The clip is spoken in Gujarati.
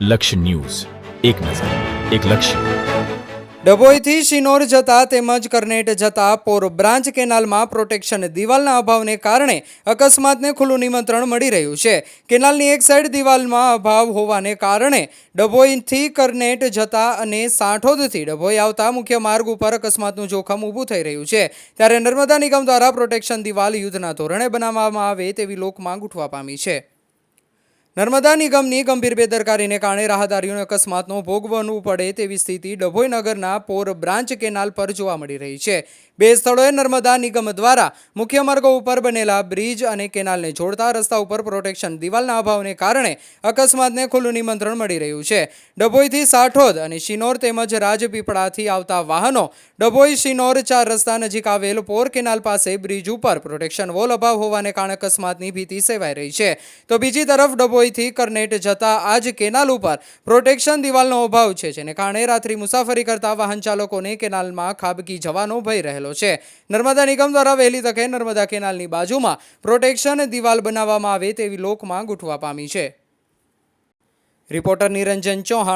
લક્ષ્ય ન્યૂઝ, એક નજર, એક લક્ષ્ય. ડભોઈથી શિનોર જતા તેમજ કરનેટ જતા પોર બ્રાન્ચ કેનાલમાં પ્રોટેક્શન દિવાલના અભાવને કારણે અકસ્માતને ખુલ્લું નિમંત્રણ મળી રહ્યું છે. કેનાલની એક સાઈડ દિવાલમાં અભાવ હોવાને કારણે ડભોઈથી કરનેટ જતા અને સાંઠોદથી ડભોઈ આવતા મુખ્ય માર્ગ ઉપર અકસ્માતનું જોખમ ઊભું થઈ રહ્યું છે. ત્યારે નર્મદા નિગમ દ્વારા પ્રોટેક્શન દિવાલ યુદ્ધના ધોરણે બનાવવામાં આવે તેવી લોકમાંગ ઉઠવા પામી છે. નર્મદા નિગમની ગંભીર બેદરકારીને કારણે રાહદારીઓને અકસ્માતનો ભોગ બનવું પડે તેવી સ્થિતિ ડભોઈ નગરના પોર બ્રાન્ચ કેનાલ પર જોવા મળી રહી છે. બે સ્થળોએ નર્મદા નિગમ દ્વારા મુખ્ય માર્ગો ઉપર બનેલા બ્રિજ અને કેનાલને જોડતા રસ્તા ઉપર પ્રોટેક્શન દિવાલના અભાવને કારણે અકસ્માતને ખુલ્લું નિમંત્રણ મળી રહ્યું છે. ડભોઈથી સાંઠોદ અને શિનોર તેમજ રાજપીપળાથી આવતા વાહનો ડભોઈ શિનોર 4 રસ્તા નજીક આવેલ પોર કેનાલ પાસે બ્રિજ ઉપર પ્રોટેક્શન વોલ અભાવ હોવાને કારણે અકસ્માતની ભીતિ સેવાઈ રહી છે. તો બીજી તરફ ડભોઈથી કરનેટ જતા આ જ કેનાલ ઉપર પ્રોટેક્શન દિવાલનો અભાવ છે, જેને કારણે રાત્રિ મુસાફરી કરતા વાહન ચાલકોને કેનાલમાં ખાબકી જવાનો ભય રહેલો છે. નર્મદા નિગમ દ્વારા વહેલી તકે નર્મદા કેનાલની બાજુમાં પ્રોટેક્શન દિવાલ બનાવવામાં આવે તેવી લોકમાંગ ઉઠવા પામી છે. રિપોર્ટર નિરંજન ચૌહાણ,